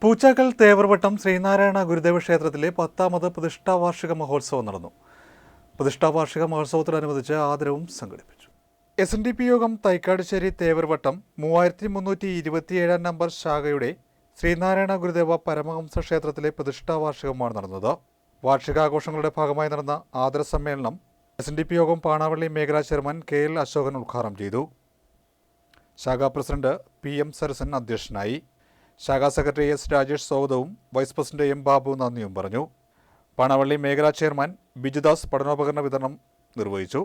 പൂച്ചാക്കൽ തേവർവട്ടം ശ്രീനാരായണ ഗുരുദേവ ക്ഷേത്രത്തിലെ 10ാമത് പ്രതിഷ്ഠാവാർഷിക മഹോത്സവം നടന്നു. പ്രതിഷ്ഠാവാർഷിക മഹോത്സവത്തോടനുബന്ധിച്ച് ആദരവും സംഘടിപ്പിച്ചു. SNDP യോഗം തൈക്കാടുശ്ശേരി തേവർവട്ടം 3327 നമ്പർ ശാഖയുടെ ശ്രീനാരായണ ഗുരുദേവ പരമഹംസ ക്ഷേത്രത്തിലെ പ്രതിഷ്ഠാവാർഷികമാണ് നടന്നത്. വാർഷികാഘോഷങ്ങളുടെ ഭാഗമായി നടന്ന ആദര സമ്മേളനം SNDP യോഗം പാണാവള്ളി മേഖലാ ചെയർമാൻ KL അശോകൻ ഉദ്ഘാടനം ചെയ്തു. ശാഖാ പ്രസിഡന്റ് PM സരസൻ അധ്യക്ഷനായി. ശാഖാ സെക്രട്ടറി S രാജേഷ് സ്വാഗതവും വൈസ് പ്രസിഡന്റ് M ബാബു നന്ദിയും പറഞ്ഞു. പാണാവള്ളി മേഖലാ ചെയർമാൻ ബിജുദാസ് പഠനോപകരണ വിതരണം നിർവഹിച്ചു.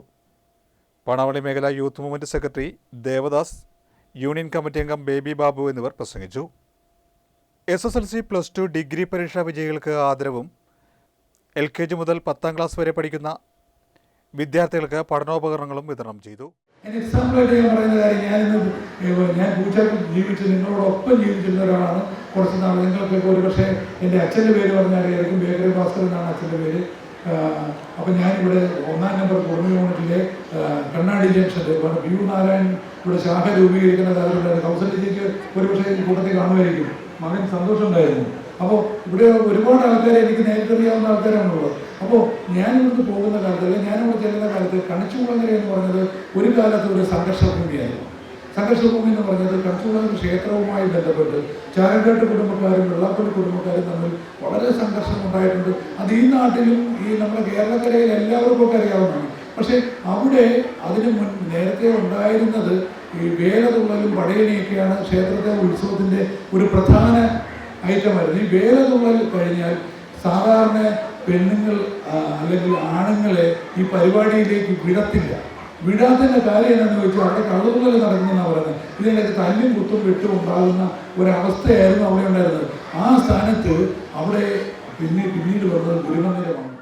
പാണാവള്ളി മേഖലാ youth movement secretary Devadas, union committee അംഗം ബേബി ബാബു എന്നിവർ പ്രസംഗിച്ചു. SSLC +2 ഡിഗ്രി പരീക്ഷാ വിജയികൾക്ക് ആദരവും LKG മുതൽ 10ാം ക്ലാസ് വരെ പഠിക്കുന്ന വിദ്യാർത്ഥികൾക്ക് പഠനോപകരണങ്ങളും വിതരണം ചെയ്തു. എക്സാമ്പിളായിട്ട് ഞാൻ പറയുന്ന കാര്യം, ഞാൻ പൂച്ചാക്കിൽ ജീവിച്ച് നിങ്ങളോടൊപ്പം ജീവിച്ചിരുന്ന ഒരാളാണ്. കുറച്ച് നാൾ നിങ്ങൾക്കൊക്കെ ഒരുപക്ഷെ എൻ്റെ അച്ഛൻ്റെ പേര് പറഞ്ഞാലായിരിക്കും, ബേക്കറി ഭാസ്കർ എന്നാണ് അച്ഛൻ്റെ പേര്. അപ്പം ഞാനിവിടെ 1ാം നമ്പർ കുടുംബ യൂണിറ്റിലെ കണ്ണാടി ജംഗ്ഷൻ്റെ PU നാരായൺ ഇവിടെ ശാഖ രൂപീകരിക്കുന്ന കാര്യമുണ്ടായിരുന്നു. കൗസല്യജിക്ക് ഒരുപക്ഷെ ഈ കൂട്ടത്തിൽ കാണുമായിരിക്കും. മകൻ സന്തോഷമുണ്ടായിരുന്നു. അപ്പോൾ ഇവിടെ ഒരുപാട് ആൾക്കാരെ എനിക്ക് നേരിട്ടറിയാവുന്ന ആൾക്കാരാണുള്ളത്. അപ്പോൾ ഞാനിവിടുന്ന് പോകുന്ന കാലത്ത്, അല്ലെങ്കിൽ ഞാനിവിടെ ചെല്ലുന്ന കാലത്ത് കണിച്ചുകുളങ്ങര എന്ന് പറഞ്ഞത് ഒരു കാലത്ത് ഒരു സംഘർഷഭൂമിയായിരുന്നു. സംഘർഷഭൂമി എന്ന് പറഞ്ഞത് കണിച്ചുകുളങ്ങര ക്ഷേത്രവുമായി ബന്ധപ്പെട്ട് ചാരക്കാട്ട് കുടുംബക്കാരും വെള്ളാപ്പള്ളി കുടുംബക്കാരും തമ്മിൽ വളരെ സംഘർഷം ഉണ്ടായിട്ടുണ്ട്. അത് ഈ നാട്ടിലും ഈ നമ്മുടെ കേരളക്കരയിൽ എല്ലാവർക്കും ഒക്കെ അറിയാവുന്നതാണ്. പക്ഷേ അവിടെ അതിന് നേരത്തെ ഉണ്ടായിരുന്നത് ഈ വേലതുള്ളലും പടയണിയൊക്കെയാണ് ക്ഷേത്രത്തെ ഉത്സവത്തിൻ്റെ ഒരു പ്രധാന ഐറ്റമായിരുന്നു. ഈ വേലതുള്ളൽ കഴിഞ്ഞാൽ സാധാരണ പെണ്ണുങ്ങൾ അല്ലെങ്കിൽ ആണുങ്ങളെ ഈ പരിപാടിയിലേക്ക് വിടത്തില്ല. വിടാത്തതിൻ്റെ കാര്യം എന്താണെന്ന് ചോദിച്ചാൽ അവിടെ കള്ളുതുള്ളൽ നടക്കുന്നതെന്നാണ് പറയുന്നത്. ഇതിനൊക്കെ തല്ലും കുത്തും വെട്ടും ഉണ്ടാകുന്ന ഒരവസ്ഥയായിരുന്നു അവിടെ ഉണ്ടായിരുന്നത്. ആ സ്ഥാനത്ത് അവിടെ പിന്നീട് വന്നത് ഗുരുമന്ദിരമാണ്.